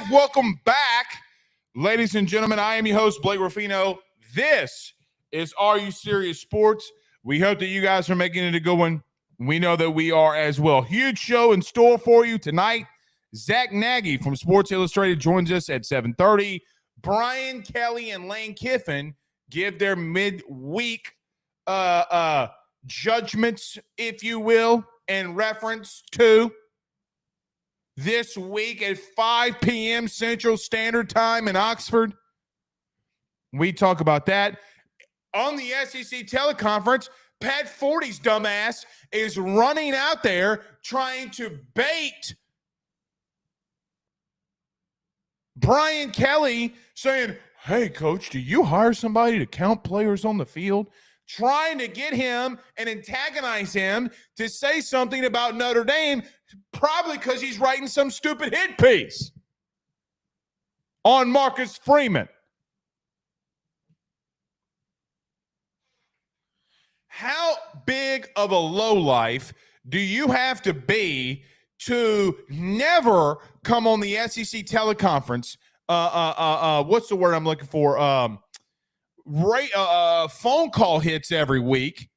live. Welcome back, ladies and gentlemen. I am your host, Blake Ruffino. This is Are You Serious Sports? We hope that you guys are making it a good one. We know that we are as well. Huge show in store for you tonight. Zack Nagy from Sports Illustrated joins us at 7:30. Brian Kelly and Lane Kiffin give their midweek judgments, if you will, in reference to this week at 5 p.m. Central Standard Time in Oxford. We talk about that. On the SEC teleconference, Pat Forde's dumbass is running out there trying to bait Brian Kelly, saying, "Hey, coach, do you hire somebody to count players on the field?" Trying to get him and antagonize him to say something about Notre Dame, probably because he's writing some stupid hit piece on Marcus Freeman. How big of a lowlife do you have to be to never come on the SEC teleconference? What's the word I'm looking for? Phone call hits every week,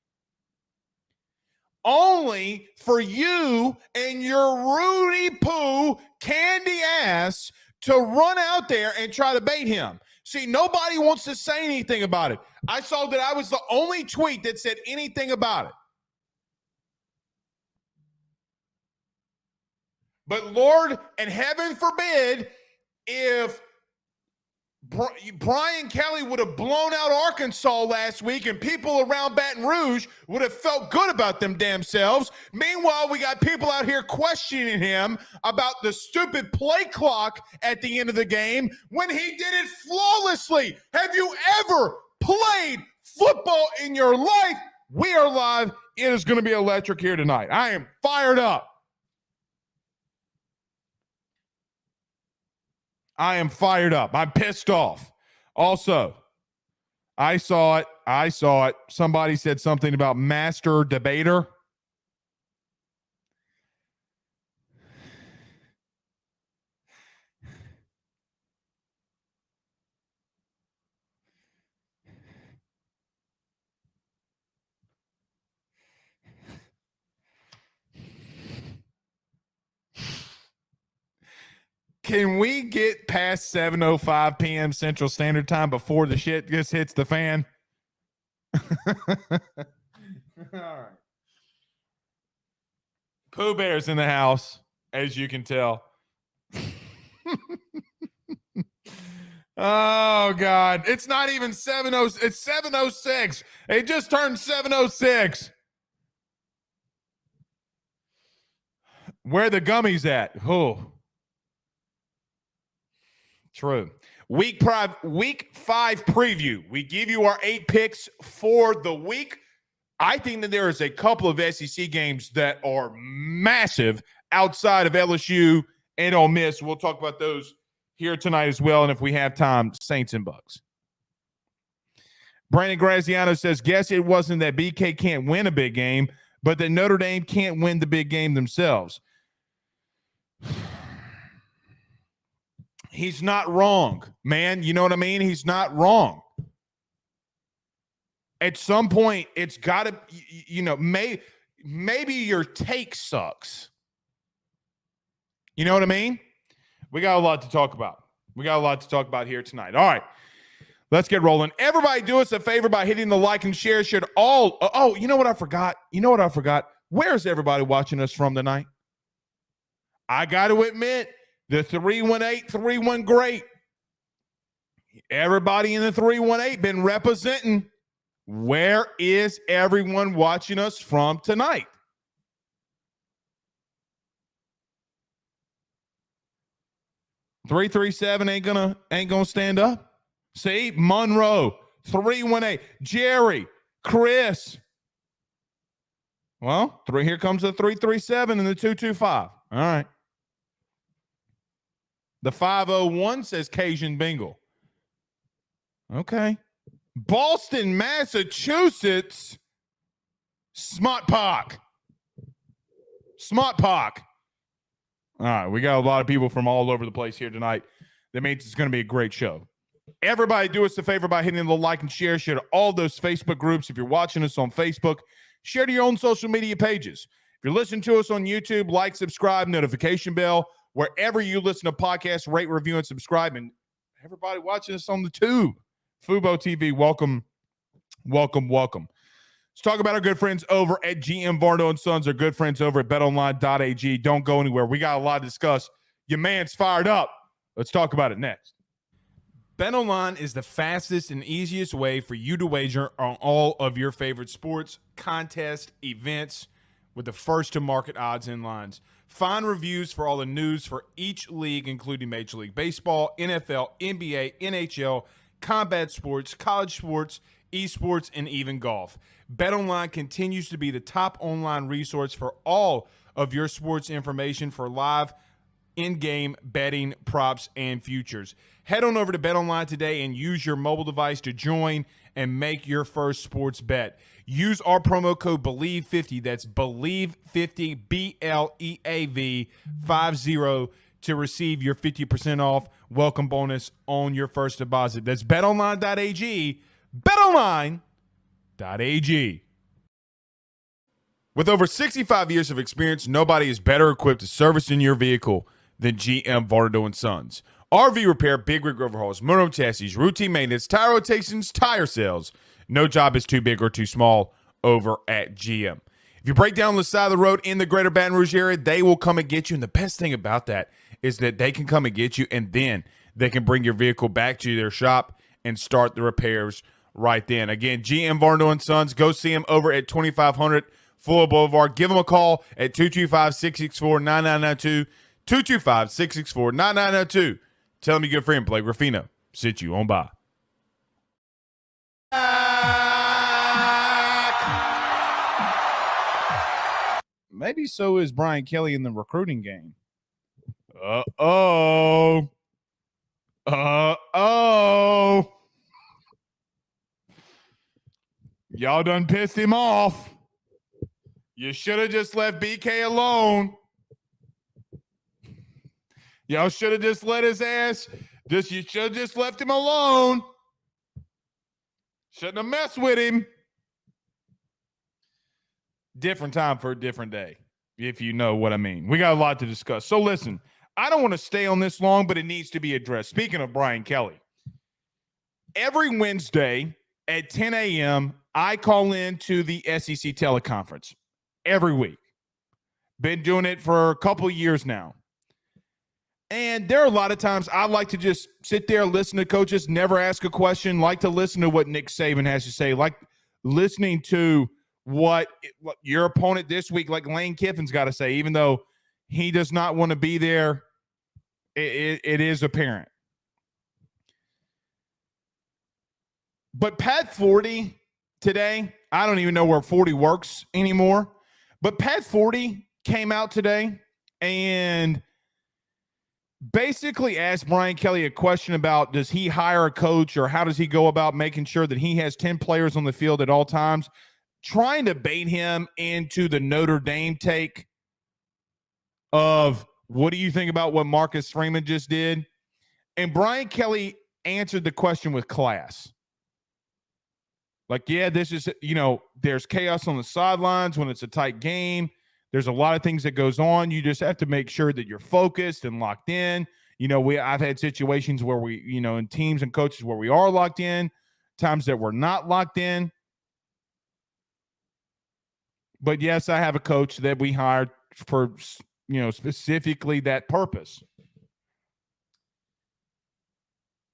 only for you and your Rudy Poo candy ass to run out there and try to bait him. See, nobody wants to say anything about it. I saw that I was the only tweet that said anything about it. But Lord and heaven forbid if Brian Kelly would have blown out Arkansas last week and people around Baton Rouge would have felt good about them damn selves. Meanwhile, we got people out here questioning him about the stupid play clock at the end of the game when he did it flawlessly. Have you ever played football in your life? We are live. It is going to be electric here tonight. I am fired up. I am fired up. I'm pissed off. Also, I saw it. Somebody said something about master debater. Can we get past 7:05 p.m. Central Standard Time before the shit just hits the fan? All right. Pooh Bear's in the house, as you can tell. Oh, God. It's not even 7:00. It's 7:06. It just turned 7:06. Where the gummies at? Oh. True. Week 5 preview. We give you our 8 picks for the week. I think that there is a couple of SEC games that are massive outside of LSU and Ole Miss. We'll talk about those here tonight as well. And if we have time, Saints and Bucs. Brandon Graziano says, guess it wasn't that BK can't win a big game, but that Notre Dame can't win the big game themselves. He's not wrong, man. You know what I mean? He's not wrong. At some point, it's got to, maybe your take sucks. You know what I mean? We got a lot to talk about. Here tonight. All right, let's get rolling. Everybody do us a favor by hitting the like and share. Should all, you know what I forgot? Where's everybody watching us from tonight? I got to admit, the 318-31 great. Everybody in the 318 been representing. Where is everyone watching us from tonight? $337 ain't gonna stand up. See, Monroe, 318, Jerry, Chris. Well, here comes the 337 and the 225. All right. The 501 says Cajun Bingle. Okay. Boston, Massachusetts. Smart Park. All right. We got a lot of people from all over the place here tonight. That means it's going to be a great show. Everybody do us a favor by hitting the like and share to all those Facebook groups. If you're watching us on Facebook, share to your own social media pages. If you're listening to us on YouTube, like, subscribe, notification bell. Wherever you listen to podcasts, rate, review, and subscribe. And everybody watching us on the tube, Fubo TV, welcome, welcome, welcome. Let's talk about our good friends over at GM Varno & Sons, our good friends over at betonline.ag. Don't go anywhere. We got a lot to discuss. Your man's fired up. Let's talk about it next. BetOnline is the fastest and easiest way for you to wager on all of your favorite sports, contests, events with the first-to-market odds and lines. Find reviews for all the news for each league, including Major League Baseball, NFL, NBA, NHL, combat sports, college sports, esports, and even golf. BetOnline continues to be the top online resource for all of your sports information for live in-game betting, props, and futures. Head on over to BetOnline today and use your mobile device to join and make your first sports bet. Use our promo code BELIEVE50, that's BELIEVE50, BLEAV 50, to receive your 50% off welcome bonus on your first deposit. That's betonline.ag, betonline.ag. With over 65 years of experience, nobody is better equipped to service in your vehicle than GM Varno & Sons. RV repair, big rig overhauls, motorhome chassis, routine maintenance, tire rotations, tire sales. No job is too big or too small over at GM. If you break down on the side of the road in the greater Baton Rouge area, they will come and get you. And the best thing about that is that they can come and get you, and then they can bring your vehicle back to their shop and start the repairs right then. Again, GM Varno & Sons. Go see them over at 2500 Fuller Boulevard. Give them a call at 225-664-9992, 225-664-9992. Tell them your good friend Blake Ruffino sent you on by. Maybe so is Brian Kelly in the recruiting game. Uh-oh. Y'all done pissed him off. You should have just left BK alone. Y'all should have just let his ass. You should have just left him alone. Shouldn't have messed with him. Different time for a different day, if you know what I mean. We got a lot to discuss. So listen, I don't want to stay on this long, but it needs to be addressed. Speaking of Brian Kelly, every Wednesday at 10 a.m., I call into the SEC teleconference every week. Been doing it for a couple of years now. And there are a lot of times I like to just sit there, listen to coaches, never ask a question, like to listen to what Nick Saban has to say, like listening to what your opponent this week, like Lane Kiffin's got to say, even though he does not want to be there, it is apparent. But Pat Forde today, I don't even know where Forde works anymore, but Pat Forde came out today and basically asked Brian Kelly a question about, does he hire a coach, or how does he go about making sure that he has 10 players on the field at all times, trying to bait him into the Notre Dame take of, what do you think about what Marcus Freeman just did? And Brian Kelly answered the question with class. Like, yeah, this is, there's chaos on the sidelines when it's a tight game. There's a lot of things that goes on. You just have to make sure that you're focused and locked in. I've had situations where we, in teams and coaches where we are locked in, times that we're not locked in. But yes, I have a coach that we hired for, specifically that purpose.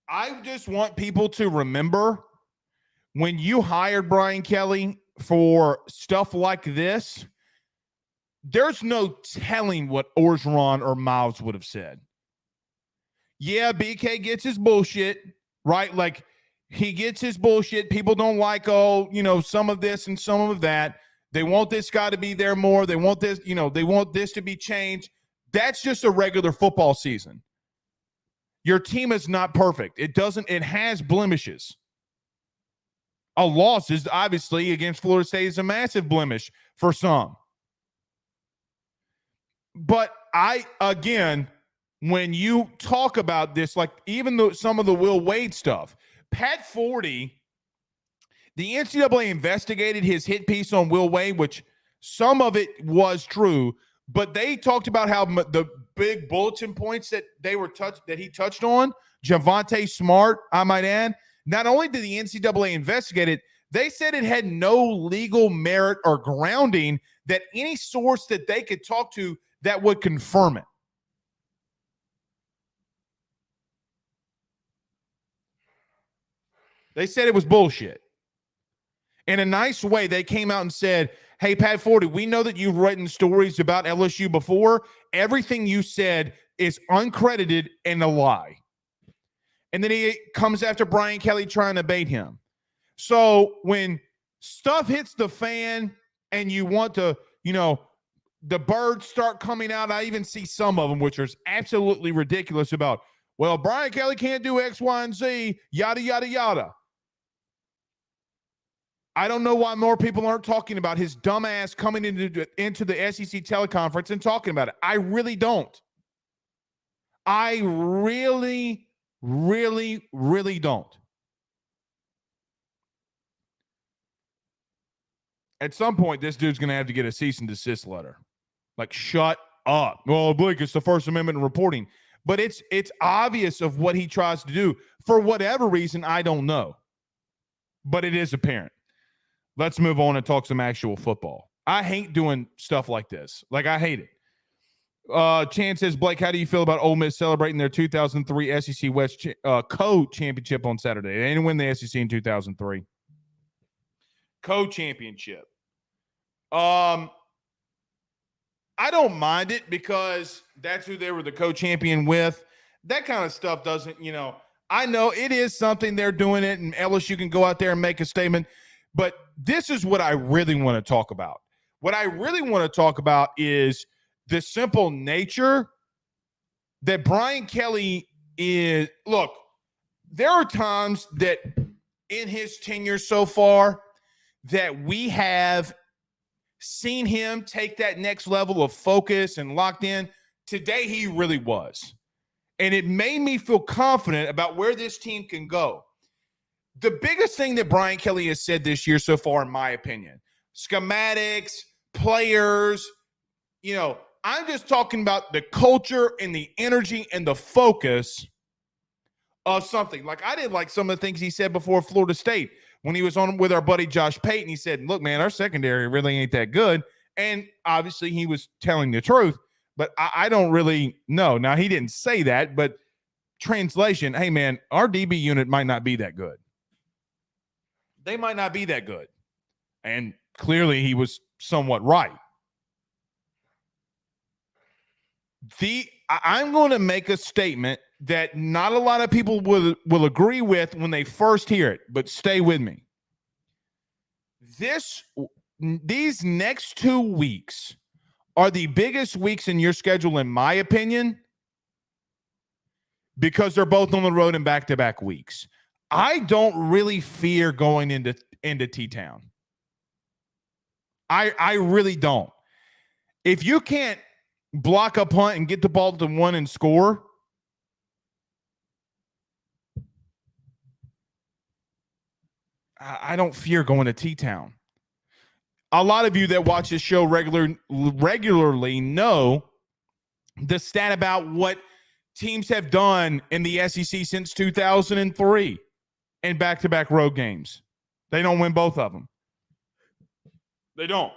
I just want people to remember, when you hired Brian Kelly for stuff like this, there's no telling what Orgeron or Miles would have said. Yeah, BK gets his bullshit, right? Like, he gets his bullshit. People don't like, some of this and some of that. They want this guy to be there more. They want this, they want this to be changed. That's just a regular football season. Your team is not perfect. It has blemishes. A loss is obviously against Florida State is a massive blemish for some. But when you talk about this, like even though some of the Will Wade stuff, Pat Forde, the NCAA investigated his hit piece on Will Wade, which some of it was true, but they talked about how the big bulletin points that he touched on, Javonte Smart, I might add, not only did the NCAA investigate it, they said it had no legal merit or grounding that any source that they could talk to that would confirm it. They said it was bullshit. In a nice way, they came out and said, hey, Pat Forde, we know that you've written stories about LSU before. Everything you said is uncredited and a lie. And then he comes after Brian Kelly trying to bait him. So when stuff hits the fan and you want to, the birds start coming out, I even see some of them, which are absolutely ridiculous about, well, Brian Kelly can't do X, Y, and Z, yada, yada, yada. I don't know why more people aren't talking about his dumb ass coming into the SEC teleconference and talking about it. I really don't. I really, really, really don't. At some point, this dude's going to have to get a cease and desist letter. Like, shut up. Well, Blake, it's the First Amendment reporting. But it's obvious of what he tries to do. For whatever reason, I don't know. But it is apparent. Let's move on and talk some actual football. I hate doing stuff like this. Like, I hate it. Chan says, Blake, how do you feel about Ole Miss celebrating their 2003 SEC West co-championship on Saturday? They didn't win the SEC in 2003. Co-championship. I don't mind it because that's who they were the co-champion with. That kind of stuff doesn't, I know it is something they're doing it, and LSU can go out there and make a statement. But this is what I really want to talk about. What I really want to talk about is the simple nature that Brian Kelly is. Look, there are times that in his tenure so far that we have seen him take that next level of focus and locked in. Today, he really was. And it made me feel confident about where this team can go. The biggest thing that Brian Kelly has said this year so far, in my opinion, schematics, players, I'm just talking about the culture and the energy and the focus of something. Like, I didn't like some of the things he said before Florida State when he was on with our buddy Josh Payton. He said, look, man, our secondary really ain't that good. And obviously he was telling the truth, but I don't really know. Now, he didn't say that, but translation, hey, man, our DB unit might not be that good. They might not be that good. And clearly he was somewhat right. I'm going to make a statement that not a lot of people will agree with when they first hear it, but stay with me. These next 2 weeks are the biggest weeks in your schedule, in my opinion, because they're both on the road in back-to-back weeks. I don't really fear going into T-Town. I really don't. If you can't block a punt and get the ball to one and score, I don't fear going to T-Town. A lot of you that watch this show regularly know the stat about what teams have done in the SEC since 2003 in back-to-back road games. They don't win both of them. They don't.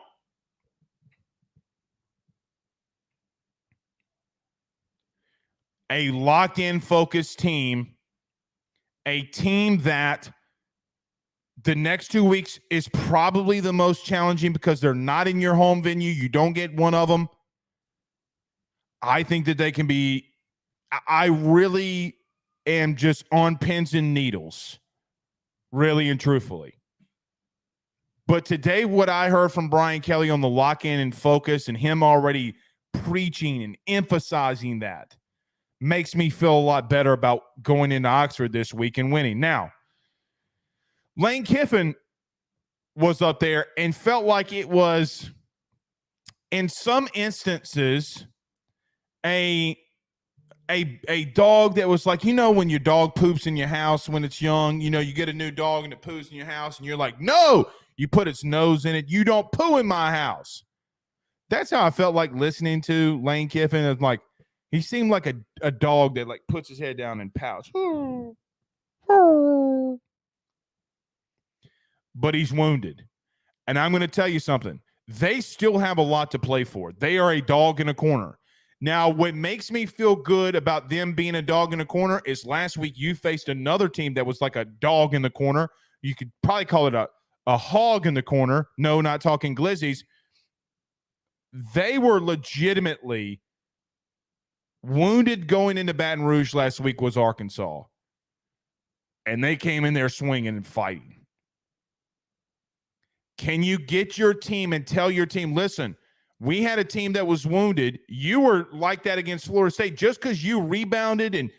A locked-in, focused team, a team that the next 2 weeks is probably the most challenging because they're not in your home venue. You don't get one of them. I think that they can be – I really am just on pins and needles, really and truthfully. But today, what I heard from Brian Kelly on the lock-in and focus and him already preaching and emphasizing that makes me feel a lot better about going into Oxford this week and winning. Now, Lane Kiffin was up there and felt like it was, in some instances, a dog that was like, when your dog poops in your house when it's young, you get a new dog and it poos in your house and you're like, no, you put its nose in it. You don't poo in my house. That's how I felt like listening to Lane Kiffin. It's like, he seemed like a dog that like puts his head down and pouts. But he's wounded. And I'm going to tell you something. They still have a lot to play for. They are a dog in a corner. Now, what makes me feel good about them being a dog in a corner is last week you faced another team that was like a dog in the corner. You could probably call it a hog in the corner. No, not talking glizzies. They were legitimately wounded going into Baton Rouge last week was Arkansas. And they came in there swinging and fighting. Can you get your team and tell your team, listen, we had a team that was wounded. You were like that against Florida State. Just because you rebounded and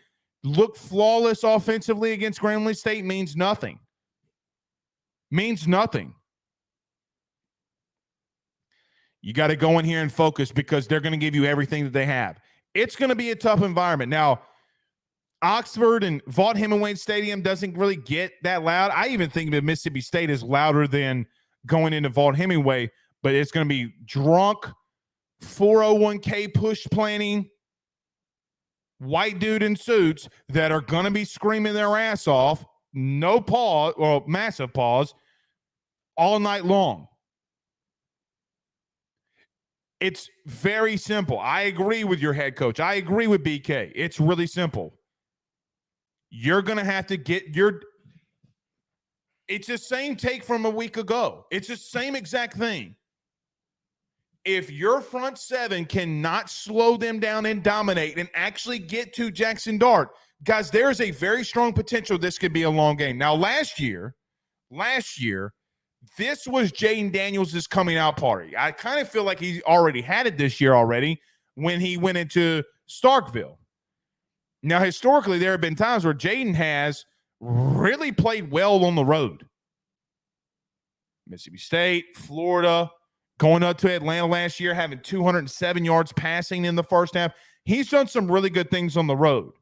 looked flawless offensively against Grambling State means nothing. Means nothing. You got to go in here and focus because they're going to give you everything that they have. It's going to be a tough environment. Now, Oxford and Vaught Hemingway Stadium doesn't really get that loud. I even think that Mississippi State is louder than going into Vaught Hemingway, but it's going to be drunk, 401k push planning, white dude in suits that are going to be screaming their ass off, no pause, or massive pause, all night long. It's very simple. I agree with your head coach. I agree with BK. It's really simple. You're going to have to get your – it's the same take from a week ago. It's the same exact thing. If your front seven cannot slow them down and dominate and actually get to Jackson Dart, guys, there is a very strong potential this could be a long game. Now, last year, this was Jaden Daniels' coming out party. I kind of feel like he already had it this year already when he went into Starkville. Now, historically, there have been times where Jaden has really played well on the road. Mississippi State, Florida, going up to Atlanta last year, having 207 yards passing in the first half. He's done some really good things on the road.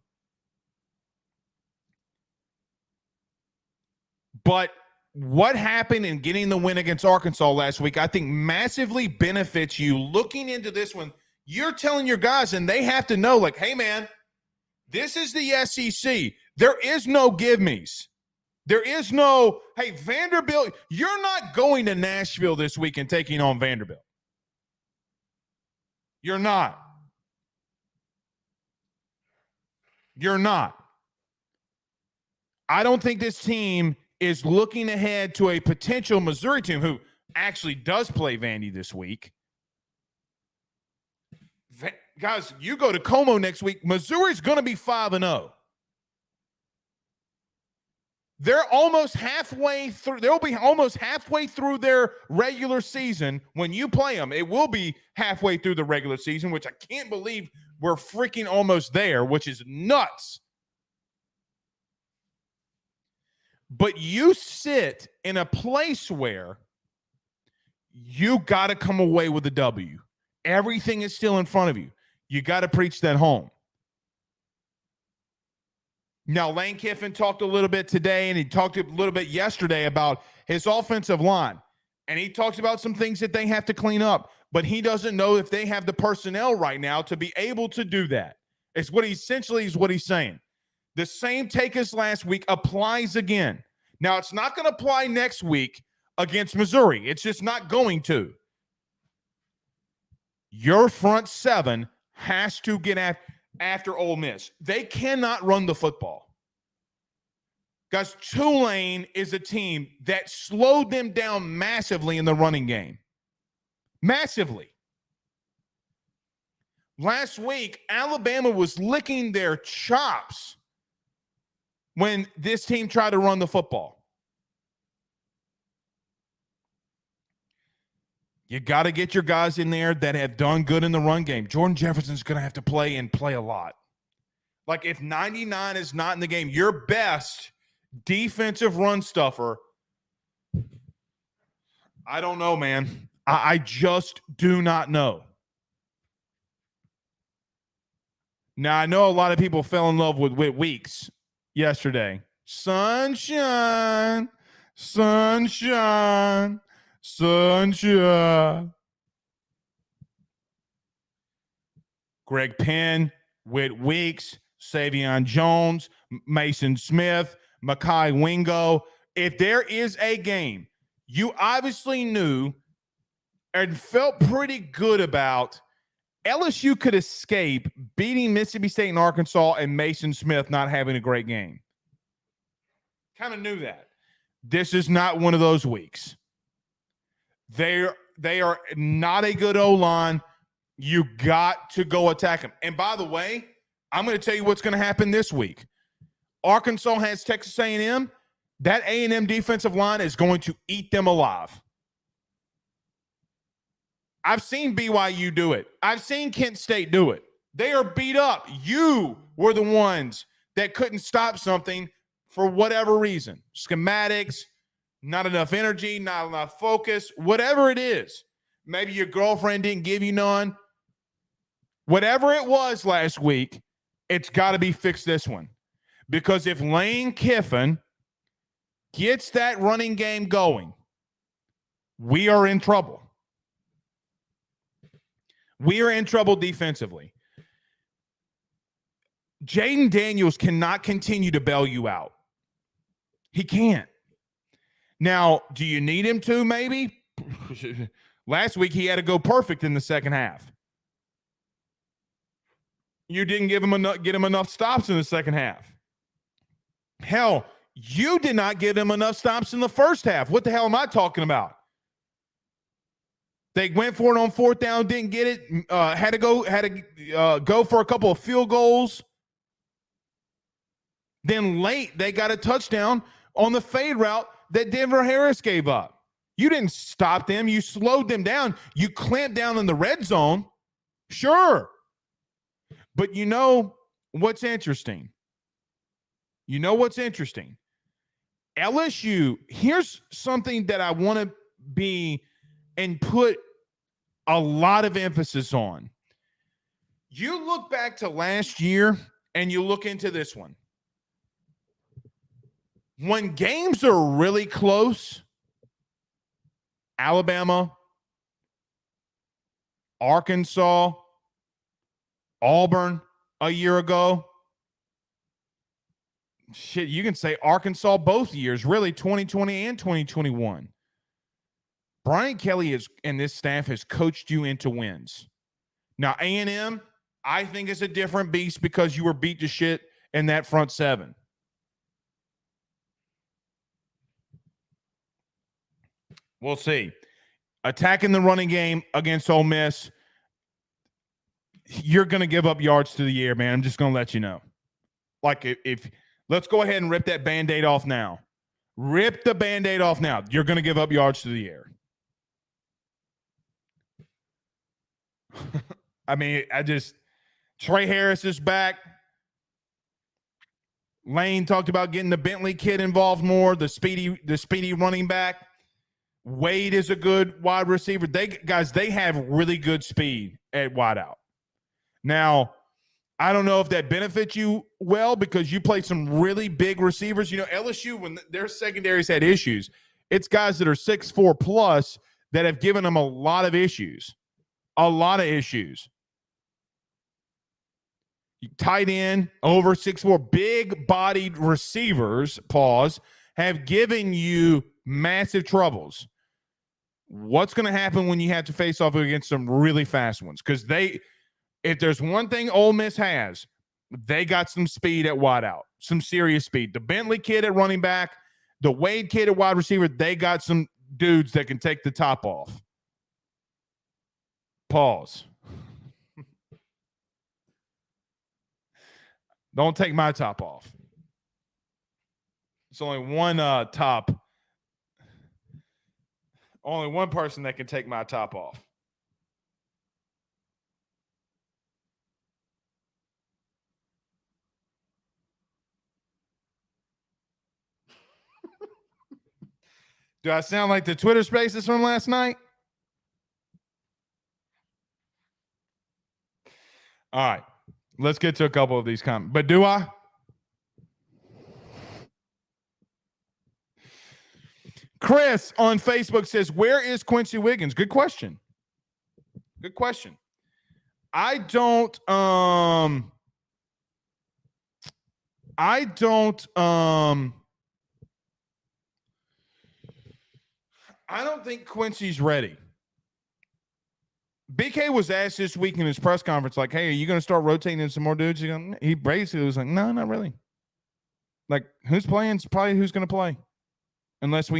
But what happened in getting the win against Arkansas last week, I think massively benefits you looking into this one. You're telling your guys, and they have to know, like, hey, man, this is the SEC. There is no give-me's. There is no, hey, Vanderbilt, you're not going to Nashville this week and taking on Vanderbilt. You're not. You're not. I don't think this team is looking ahead to a potential Missouri team who actually does play Vandy this week. Guys, you go to Como next week, Missouri's going to be 5-0. They're almost halfway through. They'll be almost halfway through their regular season when you play them. It will be halfway through the regular season, which I can't believe we're freaking almost there, which is nuts. But you sit in a place where you got to come away with a W. Everything is still in front of you. You got to preach that home. Now, Lane Kiffin talked a little bit today, and he talked a little bit yesterday about his offensive line. And he talks about some things that they have to clean up. But he doesn't know if they have the personnel right now to be able to do that. It's what he essentially is what he's saying. The same take as last week applies again. Now, it's not going to apply next week against Missouri. It's just not going to. Your front seven has to get after Ole Miss. They cannot run the football. Guys, Tulane is a team that slowed them down massively in the running game. Massively. Last week, Alabama was licking their chops when this team tried to run the football. You got to get your guys in there that have done good in the run game. Jordan Jefferson's going to have to play and play a lot. Like, if 99 is not in the game, your best defensive run stuffer, I don't know, man. I just do not know. Now, I know a lot of people fell in love with Whit Weeks yesterday. Sunshine, sunshine, sunshine. Greg Penn, Whit Weeks, Savion Jones, Mason Smith, Mekhi Wingo. If there is a game you obviously knew and felt pretty good about, LSU could escape beating Mississippi State and Arkansas and Mason Smith not having a great game. Kind of knew that. This is not one of those weeks. They are not a good O-line. You got to go attack them. And by the way, I'm going to tell you what's going to happen this week. Arkansas has Texas A&M. That A&M defensive line is going to eat them alive. I've seen BYU do it. I've seen Kent State do it. They are beat up. You were the ones that couldn't stop something for whatever reason. Schematics, not enough energy, not enough focus, whatever it is. Maybe your girlfriend didn't give you none. Whatever it was last week, it's got to be fixed this one. Because if Lane Kiffin gets that running game going, we are in trouble. We are in trouble defensively. Jaden Daniels cannot continue to bail you out. He can't. Now, do you need him to? Maybe. Last week, he had to go perfect in the second half. You didn't get him enough stops in the second half. Hell, you did not get him enough stops in the first half. What the hell am I talking about? They went for it on fourth down, didn't get it. Had to go for a couple of field goals. Then late, they got a touchdown on the fade route that Denver Harris gave up. You didn't stop them. You slowed them down. You clamped down in the red zone. Sure. But you know what's interesting? LSU, here's something that I want to be and put a lot of emphasis on. You look back to last year and you look into this one. When games are really close, Alabama, Arkansas, Auburn a year ago, shit, you can say Arkansas both years, really 2020 and 2021. Brian Kelly and this staff has coached you into wins. Now, A&M, I think is a different beast because you were beat to shit in that front seven. We'll see. Attacking the running game against Ole Miss, you're going to give up yards to the air, man. I'm just going to let you know. Like, if let's go ahead and rip that Band-Aid off now. Rip the Band-Aid off now. You're going to give up yards to the air. I mean, Trey Harris is back. Lane talked about getting the Bentley kid involved more, the speedy running back. Wade is a good wide receiver. They have really good speed at wideout. Now, I don't know if that benefits you well because you play some really big receivers. You know, LSU, when their secondaries had issues, it's guys that are 6'4 plus that have given them a lot of issues. A lot of issues. Tight end, over 6'4", big-bodied receivers, have given you massive troubles. What's going to happen when you have to face off against some really fast ones? Because if there's one thing Ole Miss has, they got some speed at wideout, some serious speed. The Bentley kid at running back, the Wade kid at wide receiver, they got some dudes that can take the top off. Don't take my top off. It's only one top. Only one person that can take my top off. Do I sound like the Twitter Spaces from last night? All right. Let's get to a couple of these comments. But do I? Chris on Facebook says, where is Quincy Wiggins? Good question. Good question. I don't think Quincy's ready. BK was asked this week in his press conference, like, hey, are you going to start rotating in some more dudes? He basically was like, no, not really. Like, who's playing is probably who's going to play. Unless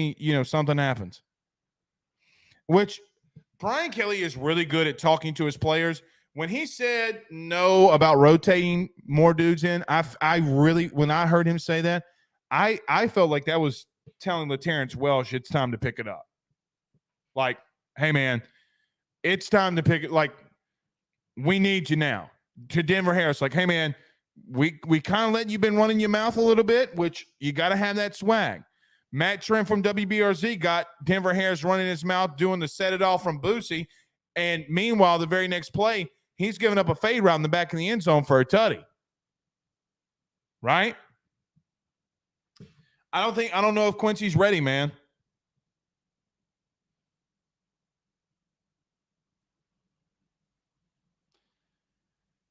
something happens. Which Brian Kelly is really good at talking to his players. When he said no about rotating more dudes in, I really, when I heard him say that, I felt like that was telling LaTerrence Welsh it's time to pick it up. Like, hey, man, it's time to pick it. Like, we need you now. To Denver Harris, like, hey, man, we kind of letting you been running your mouth a little bit, which you got to have that swag. Matt Trent from WBRZ got Denver Harris running his mouth, doing the set it off from Boosie. And meanwhile, the very next play, he's giving up a fade route in the back of the end zone for a tutty. Right? I don't know if Quincy's ready, man.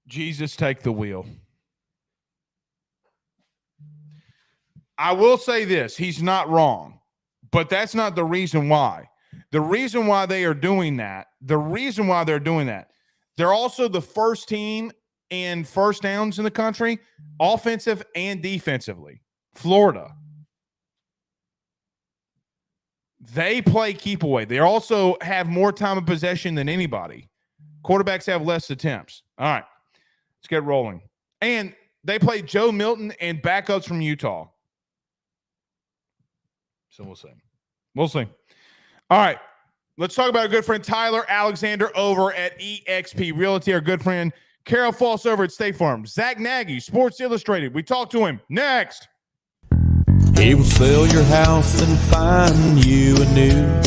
Jesus, take the wheel. I will say this. He's not wrong, but that's not the reason why. The reason why they're doing that, they're also the first team in first downs in the country, offensive and defensively. Florida. They play keep away. They also have more time of possession than anybody. Quarterbacks have less attempts. All right, let's get rolling. And they play Joe Milton and backups from Utah. So we'll see. We'll see. All right, let's talk about our good friend Tyler Alexander over at eXp Realty, our good friend Carol Foss over at State Farm, Zack Nagy, Sports Illustrated. We talk to him next. He will sell your house and find you a new.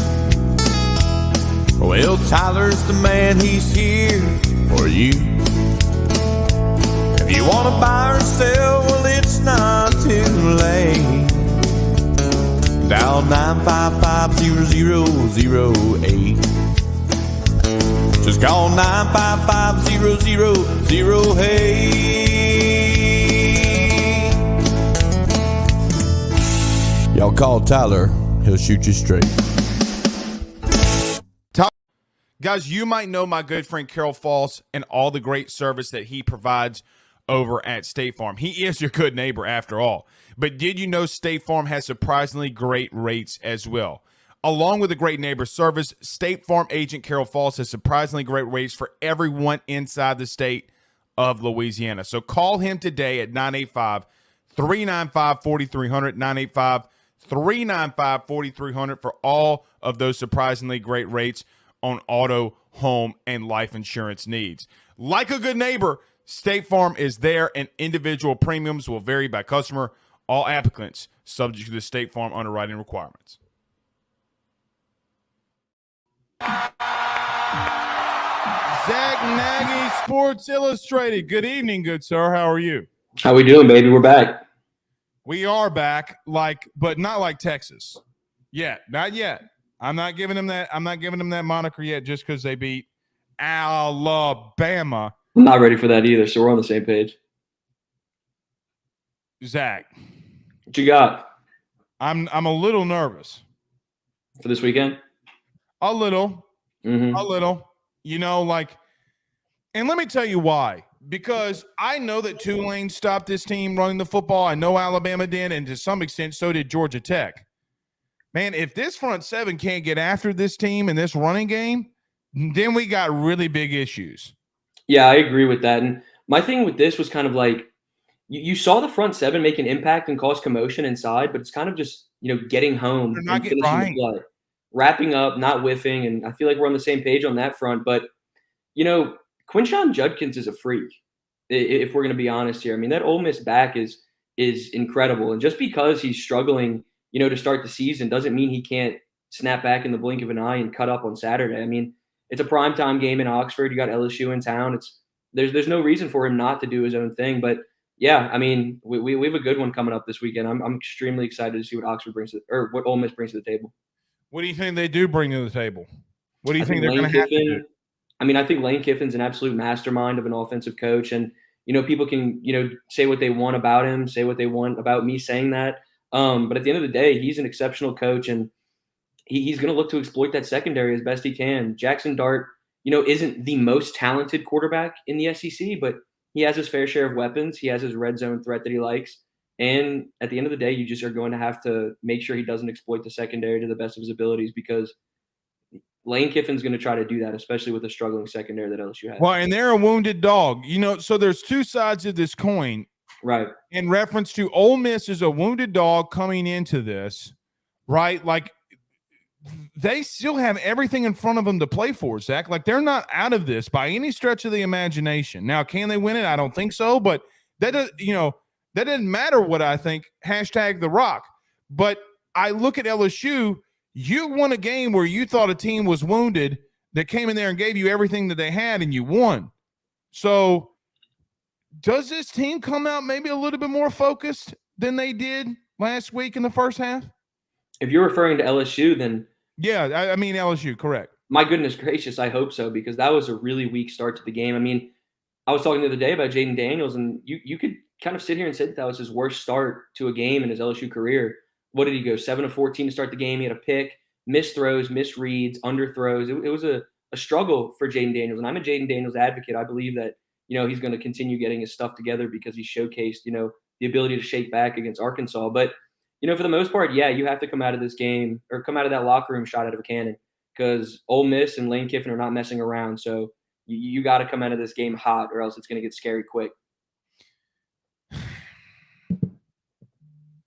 Well, Tyler's the man, he's here for you. If you want to buy or sell, well, it's not too late. Dial 955-0008. Just call 955-0008. Y'all call Tyler, he'll shoot you straight. Guys, you might know my good friend Carol Foss and all the great service that he provides over at State Farm. He is your good neighbor after all. But did you know State Farm has surprisingly great rates as well? Along with the great neighbor service, State Farm agent Carol Foss has surprisingly great rates for everyone inside the state of Louisiana. So call him today at 985-395-4300, 985-395-4300 for all of those surprisingly great rates on auto, home, and life insurance needs. Like a good neighbor, State Farm is there, and individual premiums will vary by customer. All applicants subject to the State Farm underwriting requirements. Zack Nagy, Sports Illustrated. Good evening, good sir. How are you? How we doing, baby? We're back. We are back, but not like Texas. Yet, not yet. I'm not giving them that moniker yet just because they beat Alabama. I'm not ready for that either, so we're on the same page. Zach, what you got? I'm a little nervous for this weekend. A little. And let me tell you why. Because I know that Tulane stopped this team running the football. I know Alabama did, and to some extent, so did Georgia Tech. Man, if this front seven can't get after this team in this running game, then we got really big issues. Yeah, I agree with that. And my thing with this was kind of like you saw the front seven make an impact and cause commotion inside, but it's kind of just, getting home. They're not getting right. Wrapping up, not whiffing, and I feel like we're on the same page on that front. But, Quinshon Judkins is a freak, if we're going to be honest here. I mean, that Ole Miss back is incredible. And just because he's struggling, to start the season doesn't mean he can't snap back in the blink of an eye and cut up on Saturday. I mean, it's a primetime game in Oxford. You got LSU in town. It's there's no reason for him not to do his own thing. But yeah, I mean, we have a good one coming up this weekend. I'm extremely excited to see what Oxford brings or what Ole Miss brings to the table. What do you think they do bring to the table? What do you think they're Lane going to have to do? Kiffin. I mean, I think Lane Kiffin's an absolute mastermind of an offensive coach, and people can say what they want about him, say what they want about me saying that. But at the end of the day, he's an exceptional coach, and he's going to look to exploit that secondary as best he can. Jackson Dart, isn't the most talented quarterback in the SEC, but he has his fair share of weapons. He has his red zone threat that he likes. And at the end of the day, you just are going to have to make sure he doesn't exploit the secondary to the best of his abilities, because Lane Kiffin's going to try to do that, especially with a struggling secondary that LSU has. Well, and they're a wounded dog. So there's two sides of this coin. Right. In reference to Ole Miss is a wounded dog coming into this, right? Like, they still have everything in front of them to play for, Zach. Like, they're not out of this by any stretch of the imagination. Now, can they win it? I don't think so, but that doesn't matter what I think. Hashtag The Rock. But I look at LSU. You won a game where you thought a team was wounded that came in there and gave you everything that they had, and you won. So does this team come out maybe a little bit more focused than they did last week in the first half? If you're referring to LSU, then yeah, I mean LSU, correct. My goodness gracious, I hope so, because that was a really weak start to the game. I mean, I was talking the other day about Jaden Daniels, and you could kind of sit here and say that was his worst start to a game in his LSU career. What did he go, 7 of 14 to start the game? He had a pick, missed throws, missed reads, underthrows. It was a struggle for Jaden Daniels, and I'm a Jaden Daniels advocate. I believe that he's going to continue getting his stuff together because he showcased the ability to shake back against Arkansas. But for the most part, yeah, you have to come out of this game or come out of that locker room shot out of a cannon, because Ole Miss and Lane Kiffin are not messing around. So you got to come out of this game hot, or else it's going to get scary quick.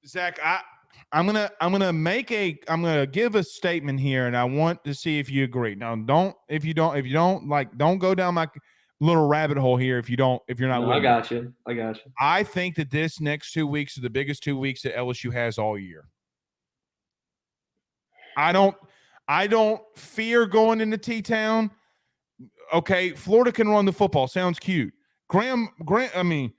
Zach, I'm gonna give a statement here, and I want to see if you agree. Now, don't go down my little rabbit hole here if you're not. No, I got you. I think that this next 2 weeks are the biggest 2 weeks that LSU has all year. I don't fear going into T-Town. Okay, Florida can run the football. Sounds cute. Graham. I mean,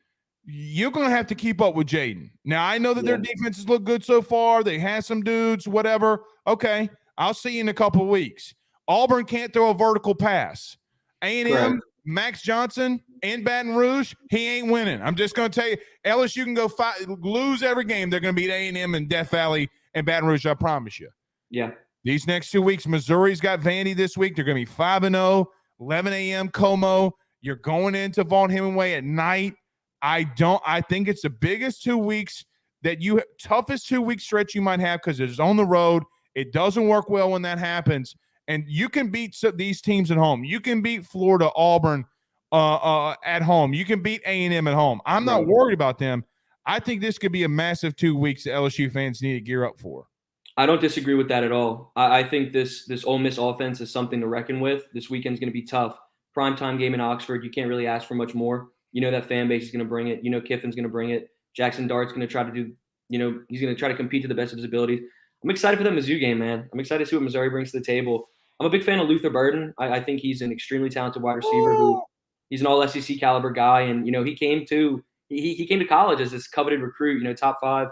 you're going to have to keep up with Jaden. Now, I know that their defenses look good so far. They have some dudes, whatever. Okay, I'll see you in a couple of weeks. Auburn can't throw a vertical pass. A&M, Max Johnson in Baton Rouge, he ain't winning. I'm just going to tell you, LSU can go lose every game. They're going to beat A&M and Death Valley and Baton Rouge, I promise you. Yeah. These next 2 weeks, Missouri's got Vandy this week. They're going to be 5-0, 11 a.m. Como. You're going into Vaughn Hemingway at night. I think it's the biggest 2 weeks toughest 2 week stretch you might have, because it's on the road. It doesn't work well when that happens. And you can beat these teams at home. You can beat Florida, Auburn at home. You can beat A&M at home. I'm not worried about them. I think this could be a massive 2 weeks that LSU fans need to gear up for. I don't disagree with that at all. I think this Ole Miss offense is something to reckon with. This weekend's going to be tough. Primetime game in Oxford. You can't really ask for much more. That fan base is going to bring it. Kiffin's going to bring it. Jackson Dart's going to try to do, he's going to try to compete to the best of his abilities. I'm excited for the Mizzou game, man. I'm excited to see what Missouri brings to the table. I'm a big fan of Luther Burden. I think he's an extremely talented wide receiver he's an all-SEC caliber guy. And, he came to college as this coveted recruit, top 5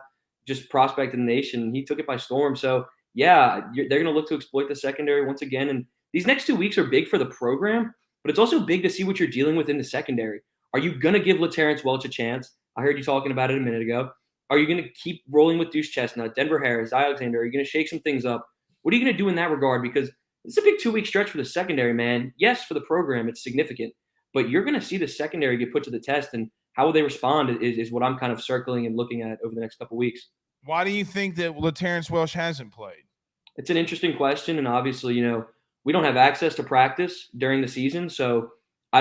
just prospect in the nation. He took it by storm. So, yeah, they're going to look to exploit the secondary once again. And these next 2 weeks are big for the program, but it's also big to see what you're dealing with in the secondary. Are you going to give LaTerrence Welch a chance? I heard you talking about it a minute ago. Are you going to keep rolling with Deuce Chestnut, Denver Harris, Alexander? Are you going to shake some things up? What are you going to do in that regard? Because it's a big 2 week stretch for the secondary, man. Yes, for the program, it's significant. But you're going to see the secondary get put to the test, and how will they respond is what I'm kind of circling and looking at over the next couple of weeks. Why do you think that LaTerrence Welch hasn't played? It's an interesting question, and obviously, we don't have access to practice during the season, so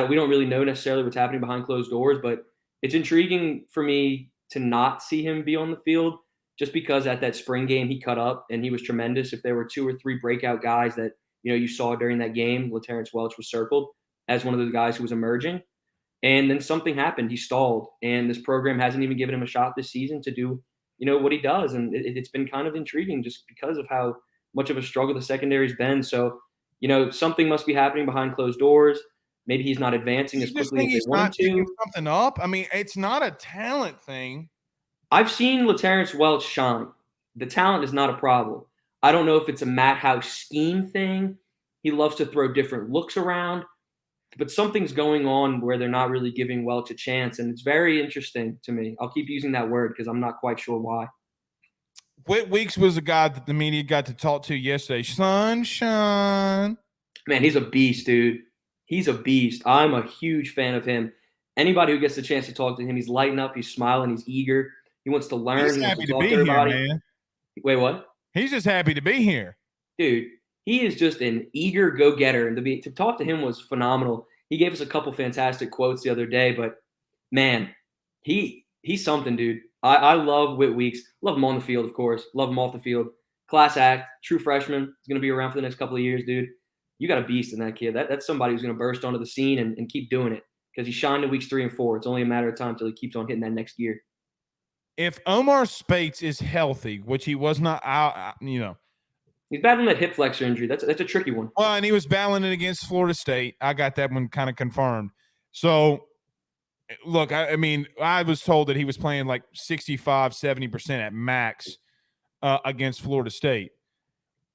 we don't really know necessarily what's happening behind closed doors, but it's intriguing for me to not see him be on the field, just because at that spring game he cut up and he was tremendous. If there were 2 or 3 breakout guys that you saw during that game, LaTerrence Welch was circled as one of those guys who was emerging. And then something happened. He stalled, and this program hasn't even given him a shot this season to do what he does. And it's been kind of intriguing just because of how much of a struggle the secondary's been. So, something must be happening behind closed doors. Maybe he's not advancing as You just quickly think as he's they want not him picking to. something up? I mean, it's not a talent thing. I've seen LaTerrence Welch shine. The talent is not a problem. I don't know if it's a Matt House scheme thing. He loves to throw different looks around, but something's going on where they're not really giving Welch a chance, and it's very interesting to me. I'll keep using that word because I'm not quite sure why. Whit Weeks was the guy that the media got to talk to yesterday. Sunshine. Man, he's a beast, dude. He's a beast. I'm a huge fan of him. Anybody who gets the chance to talk to him, he's lighting up, he's smiling, he's eager. He wants to learn. He's He wants happy to to talk be to here, everybody. man. Wait, what? He's just happy to be here. Dude, he is just an eager go-getter, and to talk to him was phenomenal. He gave us a couple fantastic quotes the other day, but man, he's something, dude. I love Whit Weeks. Love him on the field, of course. Love him off the field. Class act, true freshman. He's going to be around for the next couple of years, dude. You got a beast in that kid. That's somebody who's going to burst onto the scene and keep doing it because he shined in weeks 3 and 4. It's only a matter of time until he keeps on hitting that next year. If Omar Speights is healthy, which he was not, he's battling that hip flexor injury. That's a tricky one. Well, and he was battling it against Florida State. I got that one kind of confirmed. So, look, I mean, I was told that he was playing like 65, 70% at max against Florida State.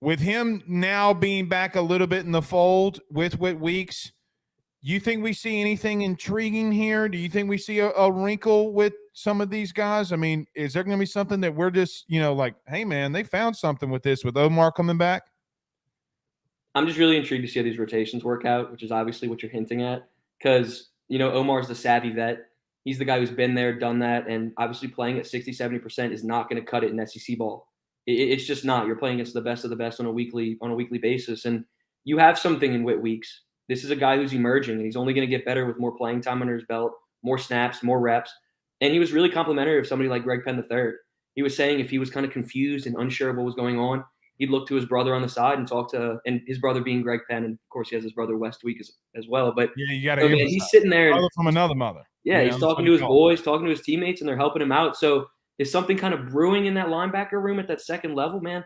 With him now being back a little bit in the fold with Whit Weeks, you think we see anything intriguing here? Do you think we see a wrinkle with some of these guys? I mean, is there going to be something that we're just, like, hey, man, they found something with this with Omar coming back? I'm just really intrigued to see how these rotations work out, which is obviously what you're hinting at because, Omar's the savvy vet. He's the guy who's been there, done that, and obviously playing at 60, 70% is not going to cut it in SEC ball. It's just not. You're playing against the best of the best on a weekly basis, and you have something in Whit Weeks. This is a guy who's emerging, and he's only going to get better with more playing time under his belt, more snaps, more reps. And he was really complimentary of somebody like Greg Penn III. He was saying if he was kind of confused and unsure of what was going on, he'd look to his brother on the side and talk to, and his brother being Greg Penn, and of course he has his brother West Week as well. But yeah, you got to. He's sitting there and, from another mother. Yeah, he's talking to his boys, talking to his teammates, and they're helping him out. So is something kind of brewing in that linebacker room at that second level, man?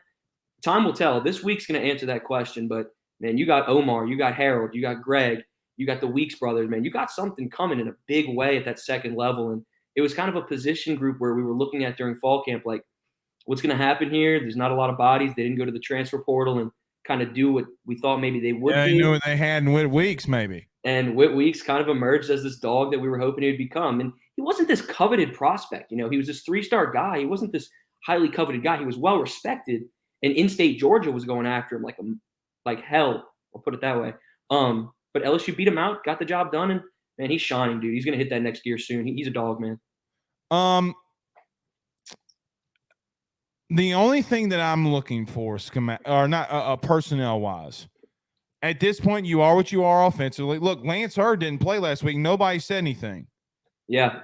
Time will tell. This week's going to answer that question. But man, you got Omar, you got Harold, you got Greg, you got the Weeks brothers, man. You got something coming in a big way at that second level. And it was kind of a position group where we were looking at during fall camp, like, what's going to happen here? There's not a lot of bodies. They didn't go to the transfer portal and kind of do what we thought maybe they would do. They knew what they had in Whit Weeks, maybe. And Whit Weeks kind of emerged as this dog that we were hoping he would become. And he wasn't this coveted prospect. He was this 3-star guy. He wasn't this highly coveted guy. He was well respected. And in-state Georgia was going after him like hell. I'll put it that way. But LSU beat him out, got the job done, and man, he's shining, dude. He's gonna hit that next gear soon. He's a dog, man. The only thing that I'm looking for, personnel wise, at this point, you are what you are offensively. Look, Lance Hurd didn't play last week. Nobody said anything. Yeah.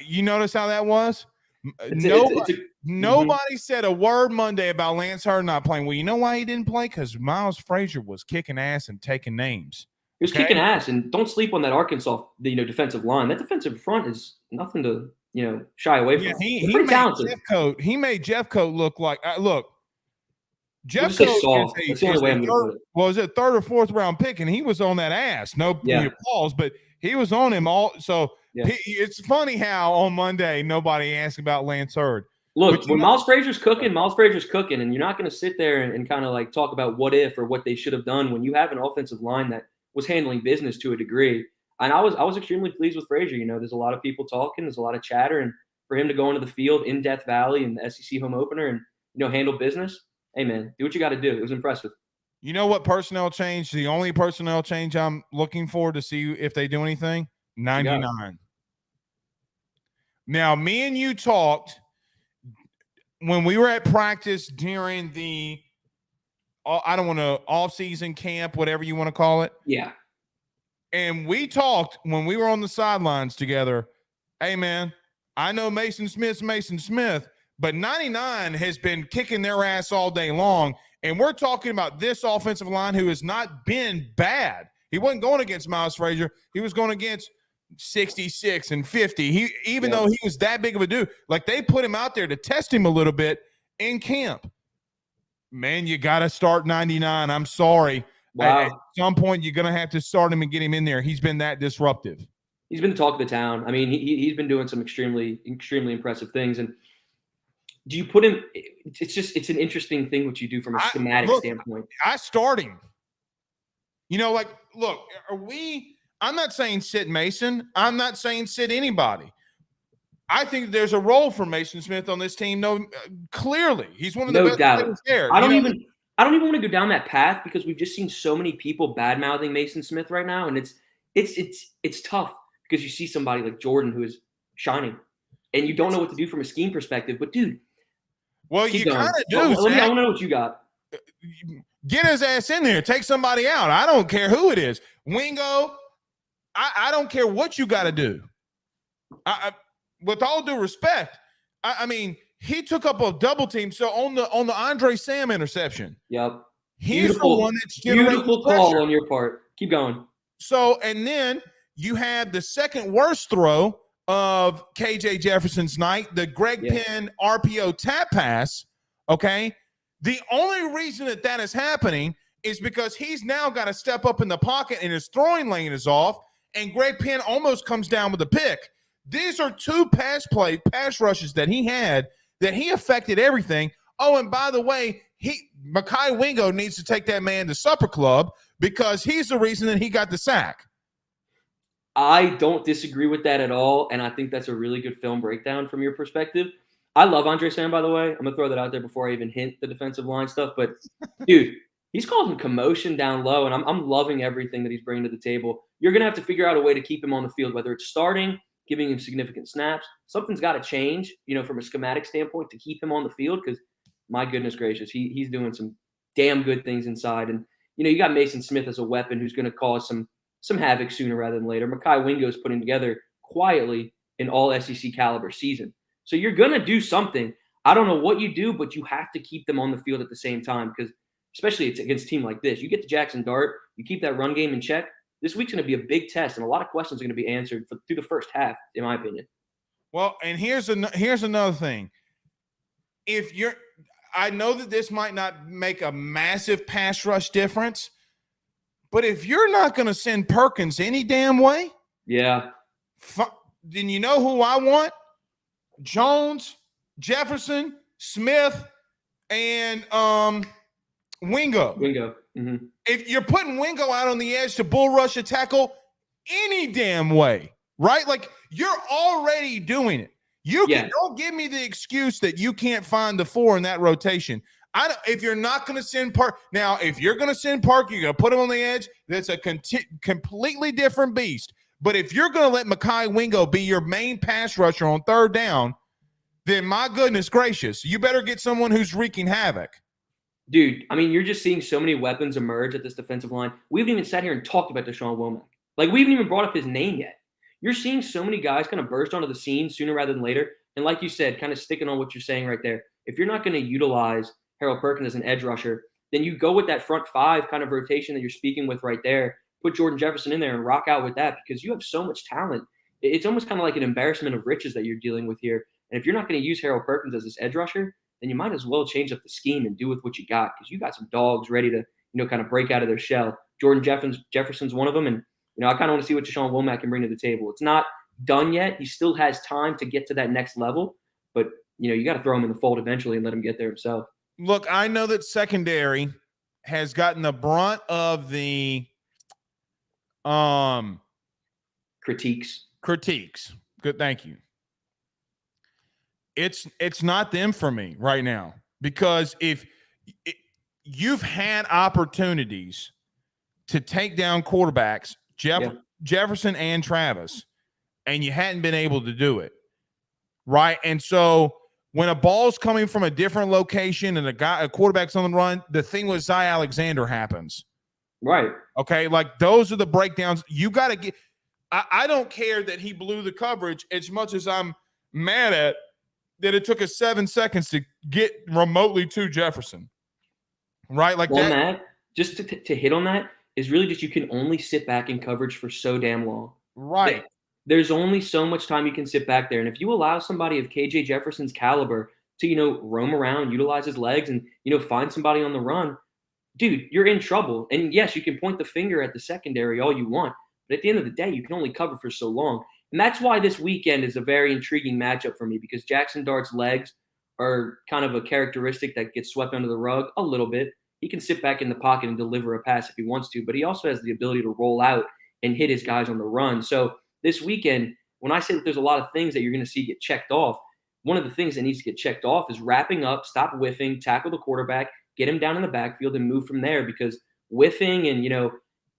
You notice how that was? Nobody said a word Monday about Lance Hurd not playing. Well, you know why he didn't play? Because Miles Frazier was kicking ass and taking names. He was kicking ass, and don't sleep on that Arkansas, defensive line. That defensive front is nothing to, shy away from. He made talented. He made Jeff Coat look like Jeff Coat soft. That's the only way I'm going to put it. Well, was it 3rd or 4th round pick, and he was on that ass. No applause, but he was on him all. So it's funny how on Monday nobody asked about Lance Hurd. Look, when Miles Frazier's cooking, and you're not going to sit there and kind of like talk about what if or what they should have done when you have an offensive line that was handling business to a degree. And I was extremely pleased with Frazier. There's a lot of people talking, there's a lot of chatter, and for him to go into the field in Death Valley in the SEC home opener and handle business, hey man, do what you got to do. It was impressive. You know what personnel change? The only personnel change I'm looking for to see if they do anything. 99. Now, me and you talked when we were at practice during the off-season camp, whatever you want to call it. Yeah. And we talked when we were on the sidelines together. Hey, man, I know Mason Smith, but 99 has been kicking their ass all day long. And we're talking about this offensive line who has not been bad. He wasn't going against Miles Frazier. He was going against 66 and 50. Even though he was that big of a dude, like they put him out there to test him a little bit in camp. Man, you got to start 99. I'm sorry. Wow. At some point, you're going to have to start him and get him in there. He's been that disruptive. He's been the talk of the town. I mean, he's been doing some extremely impressive things. And do you put him? It's an interesting thing what you do from a schematic standpoint. I start him. Look, I'm not saying sit Mason. I'm not saying sit anybody. I think there's a role for Mason Smith on this team. No, clearly he's one of the best players there. I don't even want to go down that path because we've just seen so many people bad mouthing Mason Smith right now, and it's tough because you see somebody like Jordan who is shining, and you don't know what to do from a scheme perspective. But dude, well, you kind of do. I want to know what you got. Get his ass in there. Take somebody out. I don't care who it is. Wingo, I don't care what you got to do. With all due respect, I mean, he took up a double team. So on the Andre Sam interception, yep, he's the one that's beautiful call on your part. Keep going. So, and then you had the second worst throw of KJ Jefferson's night, the Greg Penn RPO tap pass. Okay, the only reason that is happening is because he's now got to step up in the pocket and his throwing lane is off, and Greg Penn almost comes down with a pick. These are two pass rushes that he had that he affected everything. Oh, and by the way, Mekhi Wingo needs to take that man to Supper Club because he's the reason that he got the sack. I don't disagree with that at all, and I think that's a really good film breakdown from your perspective. I love Andre Sam, by the way. I'm going to throw that out there before I even hint the defensive line stuff. But, dude, he's causing commotion down low, and I'm loving everything that he's bringing to the table. You're going to have to figure out a way to keep him on the field, whether it's starting, giving him significant snaps. Something's got to change, from a schematic standpoint to keep him on the field because, my goodness gracious, he's doing some damn good things inside. And, you got Mason Smith as a weapon who's going to cause some havoc sooner rather than later. Mekhi Wingo's putting together quietly an all-SEC caliber season. So you're going to do something. I don't know what you do, but you have to keep them on the field at the same time because especially it's against a team like this. You get to Jackson Dart, you keep that run game in check. This week's going to be a big test, and a lot of questions are going to be answered through the first half, in my opinion. Well, and here's another thing. I know that this might not make a massive pass rush difference, but if you're not going to send Perkins any damn way, then you know who I want? Jones, Jefferson, Smith, and Wingo. Mm-hmm. If you're putting Wingo out on the edge to bull rush a tackle any damn way, right? Like you're already doing it. Don't give me the excuse that you can't find the four in that rotation. If you're not going to send Park now, if you're going to send Park, you're going to put him on the edge. That's a completely different beast. But if you're going to let Mekhi Wingo be your main pass rusher on third down, then my goodness gracious, you better get someone who's wreaking havoc. Dude, I mean, you're just seeing so many weapons emerge at this defensive line. We haven't even sat here and talked about Deshaun Womack. Like, we haven't even brought up his name yet. You're seeing so many guys kind of burst onto the scene sooner rather than later. And like you said, kind of sticking on what you're saying right there, if you're not going to utilize Harold Perkins as an edge rusher, then you go with that front five kind of rotation that you're speaking with right there. Put Jordan Jefferson in there and rock out with that because you have so much talent. It's almost kind of like an embarrassment of riches that you're dealing with here. And if you're not going to use Harold Perkins as this edge rusher, then you might as well change up the scheme and do with what you got because you got some dogs ready to, kind of break out of their shell. Jordan Jefferson's one of them. And, I kind of want to see what Deshaun Womack can bring to the table. It's not done yet. He still has time to get to that next level. But, you got to throw him in the fold eventually and let him get there himself. Look, I know that secondary has gotten the brunt of the critiques. Good, thank you. It's not them for me right now because you've had opportunities to take down quarterbacks, Jefferson and Travis, and you hadn't been able to do it, right? And so when a ball's coming from a different location and a quarterback's on the run, the thing with Zy Alexander happens. Right. Okay, like those are the breakdowns. You got to get – I don't care that he blew the coverage as much as I'm mad at that it took us 7 seconds to get remotely to Jefferson. Right? Like that. Just to hit on that is really just you can only sit back in coverage for so damn long. Right. There's only so much time you can sit back there. And if you allow somebody of KJ Jefferson's caliber to, roam around, utilize his legs and, find somebody on the run, dude, you're in trouble. And yes, you can point the finger at the secondary all you want, but at the end of the day, you can only cover for so long. And that's why this weekend is a very intriguing matchup for me, because Jackson Dart's legs are kind of a characteristic that gets swept under the rug a little bit. He can sit back in the pocket and deliver a pass if he wants to, but he also has the ability to roll out and hit his guys on the run. So this weekend, when I say that there's a lot of things that you're going to see get checked off, one of the things that needs to get checked off is wrapping up, stop whiffing, tackle the quarterback, get him down in the backfield, and move from there. Because whiffing and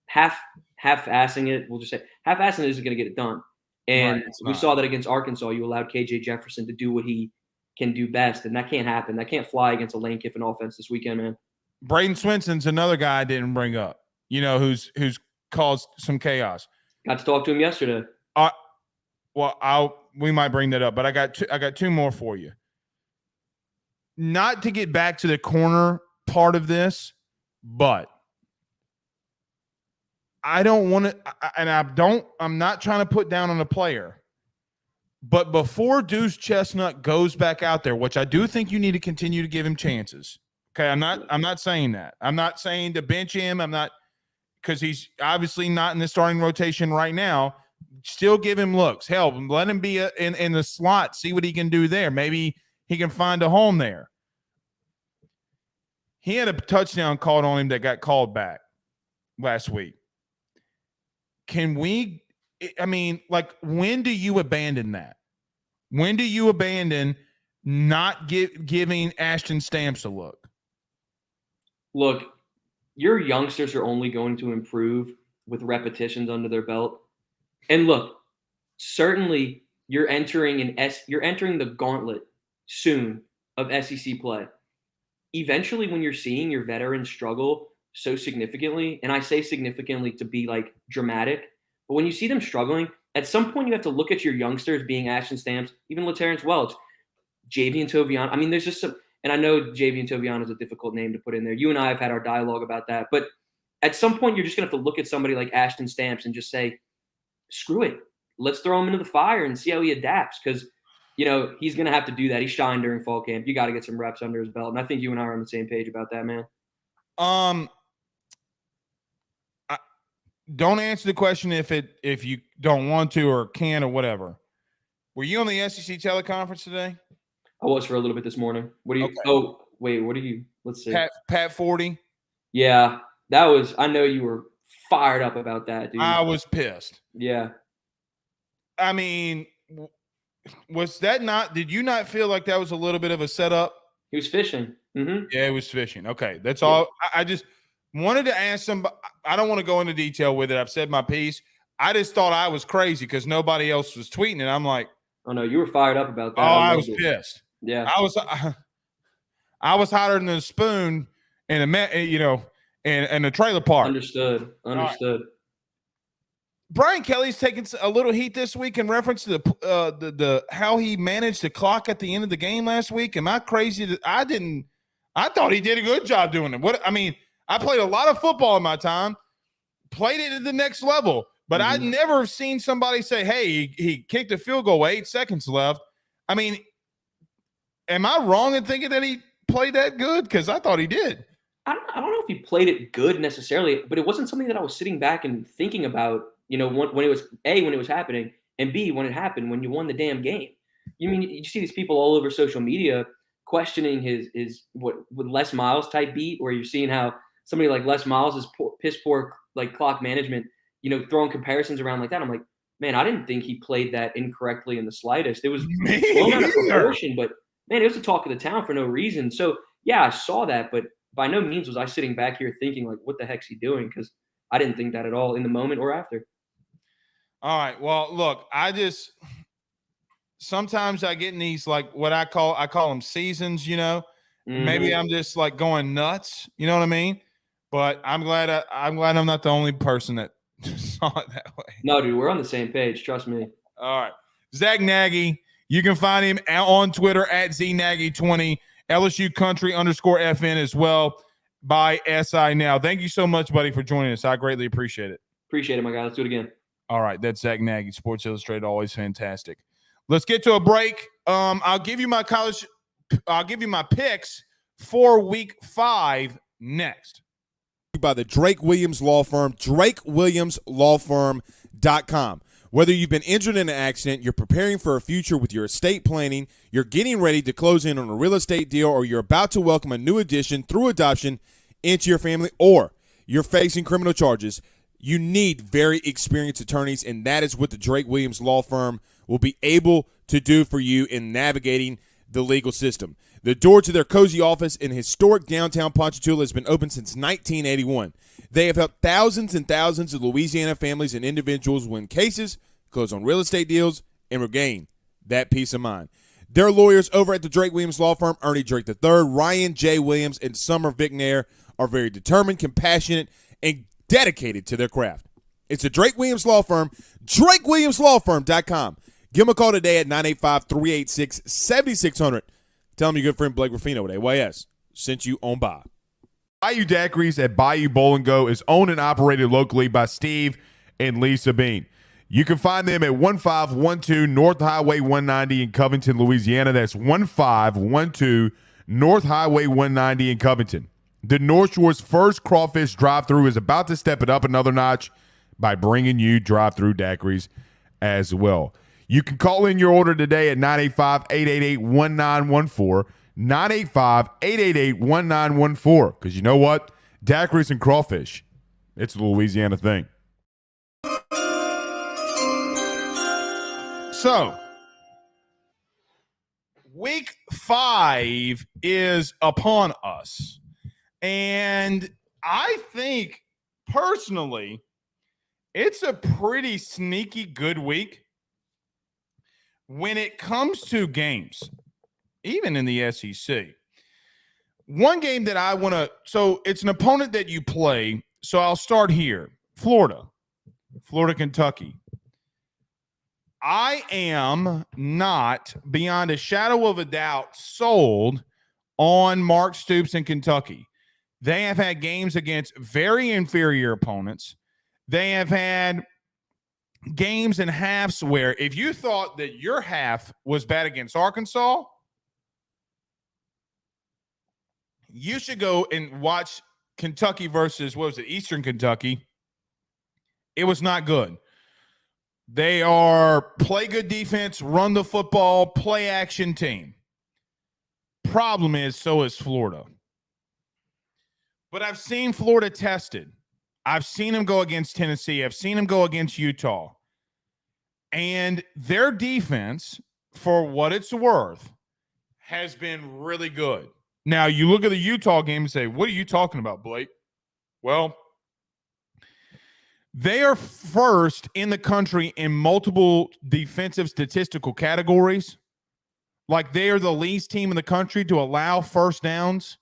half-assing it, we'll just say half-assing it isn't going to get it done. And we saw that against Arkansas. You allowed KJ Jefferson to do what he can do best, and that can't happen. That can't fly against a Lane Kiffin offense this weekend, man. Braden Swenson's another guy I didn't bring up, who's caused some chaos. Got to talk to him yesterday. We might bring that up, but I got two more for you. Not to get back to the corner part of this, but I don't want to, and I'm not trying to put down on a player, but before Deuce Chestnut goes back out there, which I do think you need to continue to give him chances. Okay, I'm not saying that. I'm not saying to bench him. I'm not, because he's obviously not in the starting rotation right now. Still give him looks. Help him. Let him be in the slot. See what he can do there. Maybe he can find a home there. He had a touchdown called on him that got called back last week. When do you abandon that? When do you abandon not giving Ashton Stamps a look? Look, your youngsters are only going to improve with repetitions under their belt. And look, certainly you're entering the gauntlet soon of SEC play. Eventually, when you're seeing your veterans struggle so significantly, and I say significantly to be like dramatic, but when you see them struggling, at some point you have to look at your youngsters being Ashton Stamps, even LaTerrence Welch, Javian Toviano. I mean, there's just some, and I know Javian Toviano is a difficult name to put in there. You and I have had our dialogue about that, but at some point you're just going to have to look at somebody like Ashton Stamps and just say, screw it. Let's throw him into the fire and see how he adapts, because he's going to have to do that. He shined during fall camp. You got to get some reps under his belt. And I think you and I are on the same page about that, man. Don't answer the question if you don't want to or can or whatever. Were you on the SEC teleconference today? I was for a little bit this morning. What do you? Okay. Oh, wait. What are you? Let's see. Pat Forde. Yeah, that was. I know you were fired up about that, dude. I was pissed. Yeah. I mean, was that not? Did you not feel like that was a little bit of a setup? He was fishing. Mm-hmm. Yeah, he was fishing. Okay, that's all. I just wanted to ask somebody. I don't want to go into detail with it. I've said my piece. I just thought I was crazy because nobody else was tweeting it. I'm like, oh no, you were fired up about that. Oh, I was pissed. Yeah, I was hotter than a spoon in a trailer park. Understood. Right. Brian Kelly's taking a little heat this week in reference to the how he managed the clock at the end of the game last week. Am I crazy? I thought he did a good job doing it. I played a lot of football in my time, played it at the next level, but I'd never seen somebody say, hey, he kicked a field goal with 8 seconds left. I mean, am I wrong in thinking that he played that good? Because I thought he did. I don't know if he played it good necessarily, but it wasn't something that I was sitting back and thinking about, when it was happening, and B, when it happened, when you won the damn game. You see these people all over social media questioning his with Les Miles type beat, where you're seeing how somebody like Les Miles is piss poor like clock management, throwing comparisons around like that. I'm like, man, I didn't think he played that incorrectly in the slightest. It was blown out of proportion, but man, it was the talk of the town for no reason. So yeah, I saw that, but by no means was I sitting back here thinking like, what the heck's he doing? Because I didn't think that at all in the moment or after. All right. Well, look, sometimes I get in these like what I call them seasons, Maybe I'm just like going nuts, you know what I mean? But I'm glad I'm not the only person that saw it that way. No, dude, we're on the same page. Trust me. All right. Zack Nagy, you can find him on Twitter at ZNaggy20, LSU Country _FN as well by SI Now. Thank you so much, buddy, for joining us. I greatly appreciate it. Appreciate it, my guy. Let's do it again. All right. That's Zack Nagy, Sports Illustrated, always fantastic. Let's get to a break. I'll give you my picks for week 5 next. by the Drake Williams Law Firm, drakewilliamslawfirm.com. Whether you've been injured in an accident, you're preparing for a future with your estate planning, you're getting ready to close in on a real estate deal, or you're about to welcome a new addition through adoption into your family, or you're facing criminal charges, you need very experienced attorneys, and that is what the Drake Williams Law Firm will be able to do for you in navigating the legal system. The door to their cozy office in historic downtown Ponchatoula has been open since 1981. They have helped thousands and thousands of Louisiana families and individuals win cases, close on real estate deals, and regain that peace of mind. Their lawyers over at the Drake Williams Law Firm, Ernie Drake III, Ryan J. Williams, and Summer Vicnair, are very determined, compassionate, and dedicated to their craft. It's the Drake Williams Law Firm, drakewilliamslawfirm.com. Give them a call today at 985-386-7600. Tell them your good friend Blake Ruffino at AYS sent you on by. Bayou Daiquiris at Bayou Bowl and Go is owned and operated locally by Steve and Lisa Bean. You can find them at 1512 North Highway 190 in Covington, Louisiana. That's 1512 North Highway 190 in Covington. The North Shore's first crawfish drive-thru is about to step it up another notch by bringing you drive-thru daiquiris as well. You can call in your order today at 985-888-1914, 985-888-1914, because you know what? Daiquiris and crawfish, it's a Louisiana thing. So, week 5 is upon us. And I think, personally, it's a pretty sneaky good week when it comes to games, even in the SEC. One game that I want to – so it's an opponent that you play. So I'll start here. Florida, Kentucky. I am not, beyond a shadow of a doubt, sold on Mark Stoops in Kentucky. They have had games against very inferior opponents. They have had games and halves where if you thought that your half was bad against Arkansas, you should go and watch Kentucky versus, what was it, Eastern Kentucky. It was not good. They are play good defense, run the football, play action team. Problem is, so is Florida. But I've seen Florida tested. I've seen them go against Tennessee. I've seen them go against Utah. And their defense, for what it's worth, has been really good. Now, you look at the Utah game and say, what are you talking about, Blake? Well, they are first in the country in multiple defensive statistical categories. Like, they are the least team in the country to allow first downs.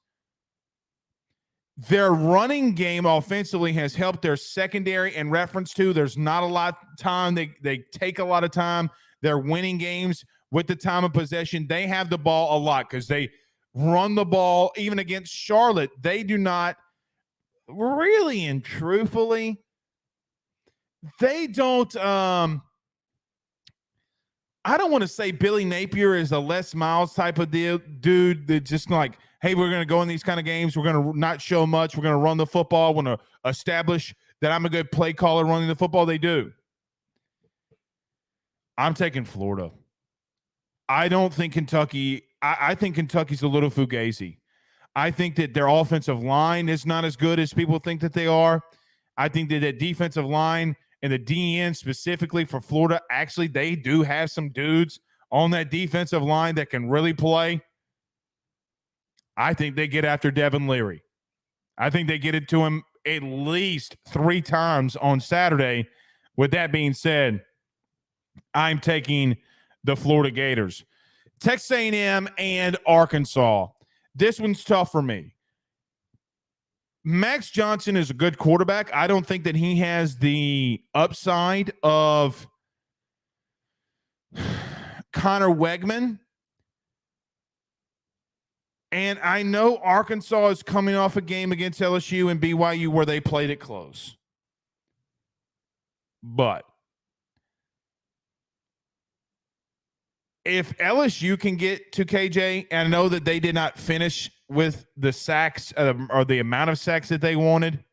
Their running game offensively has helped their secondary in reference to there's not a lot of time. They take a lot of time. They're winning games with the time of possession. They have the ball a lot because they run the ball. Even against Charlotte, they do not really and truthfully, they don't I don't want to say Billy Napier is a Les Miles type of dude that just like, hey, we're going to go in these kind of games. We're going to not show much. We're going to run the football. We're going to establish that I'm a good play caller running the football. They do. I'm taking Florida. I don't think Kentucky – I think Kentucky's a little fugazi. I think that their offensive line is not as good as people think that they are. I think that that defensive line and the DN specifically for Florida, actually they do have some dudes on that defensive line that can really play. I think they get after Devin Leary. I think they get it to him at least 3 times on Saturday. With that being said, I'm taking the Florida Gators. Texas A&M and Arkansas. This one's tough for me. Max Johnson is a good quarterback. I don't think that he has the upside of Connor Wegman. And I know Arkansas is coming off a game against LSU and BYU where they played it close. But if LSU can get to KJ, and I know that they did not finish with the sacks or the amount of sacks that they wanted,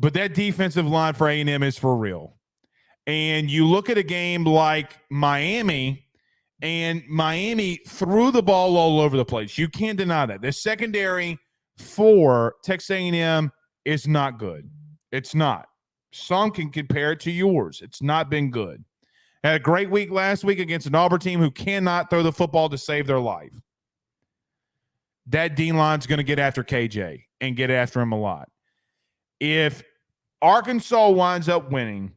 But that defensive line for A&M is for real. And you look at a game like Miami, and Miami threw the ball all over the place. You can't deny that. The secondary for Texas A&M is not good. It's not. Some can compare it to yours. It's not been good. Had a great week last week against an Auburn team who cannot throw the football to save their life. That D-line's going to get after KJ and get after him a lot. If Arkansas winds up winning,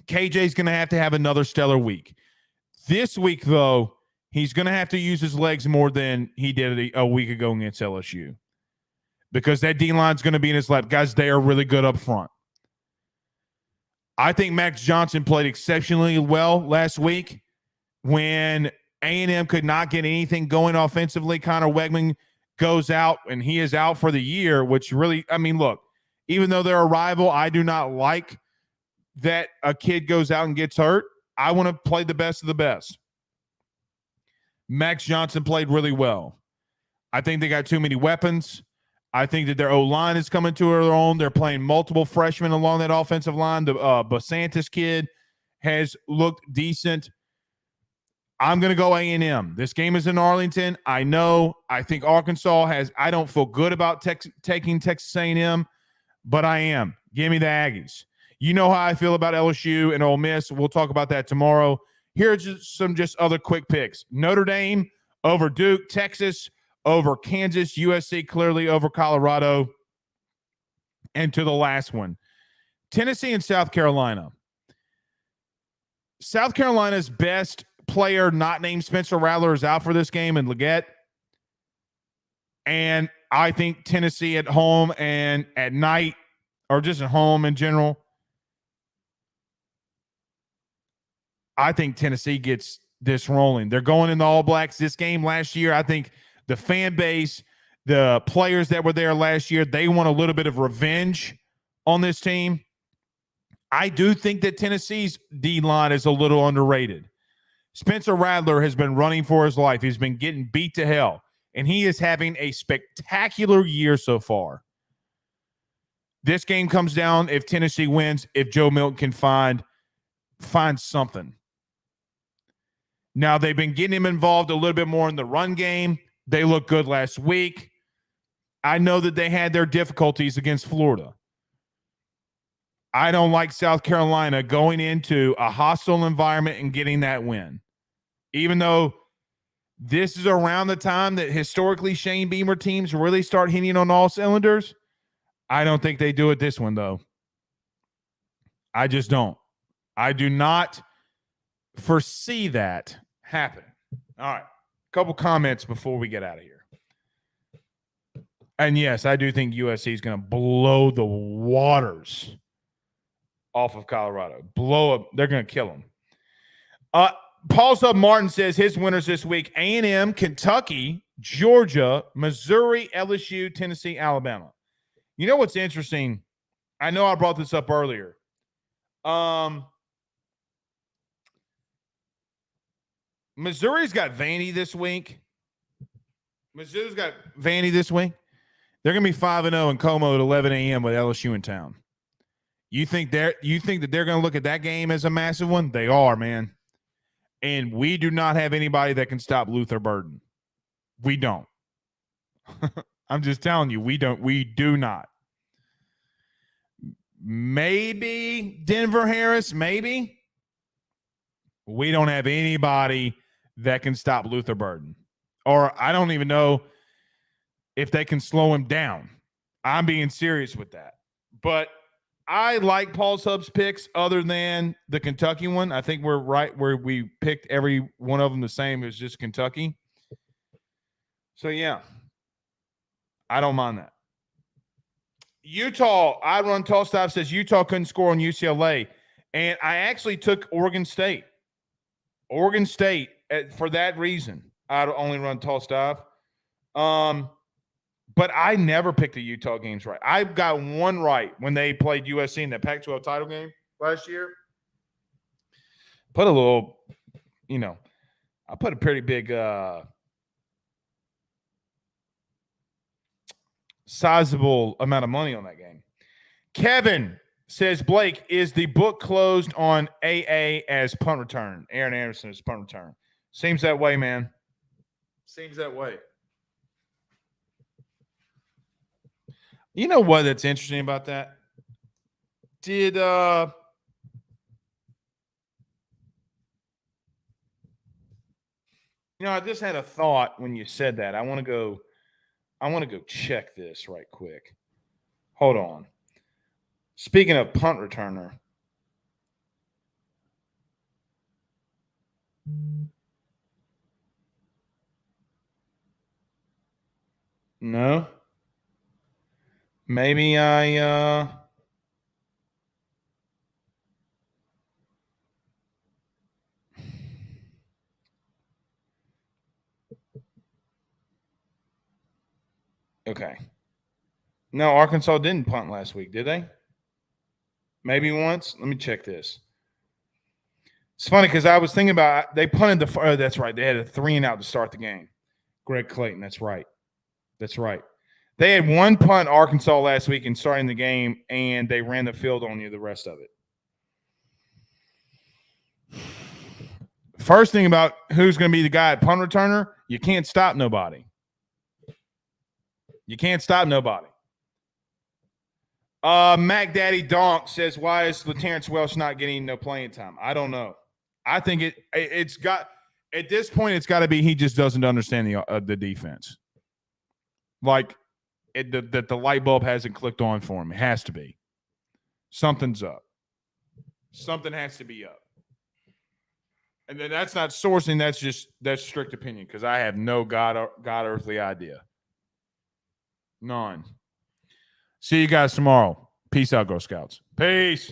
KJ's going to have another stellar week. This week, though, he's going to have to use his legs more than he did a week ago against LSU because that D-line's going to be in his lap. Guys, they are really good up front. I think Max Johnson played exceptionally well last week when A&M could not get anything going offensively. Connor Wegman goes out, and he is out for the year, which really, I mean, look, even though they're a rival, I do not like that a kid goes out and gets hurt. I want to play the best of the best. Max Johnson played really well. I think they got too many weapons. I think that their O-line is coming to their own. They're playing multiple freshmen along that offensive line. The Basantis kid has looked decent. I'm going to go A&M. This game is in Arlington. I know. I think Arkansas has – I don't feel good about taking Texas A&M, but I am. Give me the Aggies. You know how I feel about LSU and Ole Miss. We'll talk about that tomorrow. Here are some other quick picks. Notre Dame over Duke, Texas over Kansas, USC clearly over Colorado. And to the last one, Tennessee and South Carolina. South Carolina's best player not named Spencer Rattler is out for this game in Leggett. And I think Tennessee at home and at night, or just at home in general, I think Tennessee gets this rolling. They're going in the All Blacks this game last year. I think the fan base, the players that were there last year, they want a little bit of revenge on this team. I do think that Tennessee's D-line is a little underrated. Spencer Rattler has been running for his life. He's been getting beat to hell, and he is having a spectacular year so far. This game comes down if Tennessee wins, if Joe Milton can find something. Now, they've been getting him involved a little bit more in the run game. They looked good last week. I know that they had their difficulties against Florida. I don't like South Carolina going into a hostile environment and getting that win. Even though this is around the time that historically Shane Beamer teams really start hitting on all cylinders, I don't think they do it this one, though. I just don't. I do not foresee that happening. All right. Couple comments before we get out of here. And yes, I do think USC is going to blow the waters off of Colorado. Blow up. They're going to kill them. Paul Sub Martin says his winners this week: A&M, Kentucky, Georgia, Missouri, LSU, Tennessee, Alabama. You know what's interesting? I know I brought this up earlier. Missouri's got Vandy this week. Missouri's got Vandy this week. They're going to be 5-0 in Como at 11 a.m. with LSU in town. You think that they're going to look at that game as a massive one? They are, man. And we do not have anybody that can stop Luther Burden. We don't. I'm just telling you, we don't. We do not. Maybe Denver Harris, maybe. We don't have anybody that can stop Luther Burden. Or I don't even know if they can slow him down. I'm being serious with that. But I like Paul's Hub's picks other than the Kentucky one. I think we're right where we picked every one of them the same. It was just Kentucky. So, yeah, I don't mind that. Utah, I Run Tall Stop says Utah couldn't score on UCLA. And I actually took Oregon State. Oregon State, for that reason, I'd only run Tall Stop. But I never picked the Utah games right. I got one right when they played USC in that Pac-12 title game last year. Put a little, I put a pretty big sizable amount of money on that game. Kevin says, Blake, is the book closed on AA as punt return? Aaron Anderson is punt return. Seems that way, man. Seems that way. You know what that's interesting about that? Did I just had a thought when you said that. I want to go check this right quick. Hold on. Speaking of punt returner. No. Maybe I Okay. No, Arkansas didn't punt last week, did they? Maybe once. Let me check this. It's funny because I was thinking about they punted that's right. They had a 3-and-out to start the game. Greg Clayton. That's right. That's right. They had one punt Arkansas last week in starting the game, and they ran the field on you the rest of it. First thing about who's going to be the guy at punt returner, you can't stop nobody. You can't stop nobody. Mac Daddy Donk says, why is LaTerrence Welsh not getting no playing time? I don't know. I think it's got – at this point, it's got to be he just doesn't understand the defense. Like that the light bulb hasn't clicked on for him. It has to be. Something's up. Something has to be up. And then that's not sourcing. That's strict opinion because I have no God earthly idea. None. See you guys tomorrow. Peace out, Girl Scouts. Peace.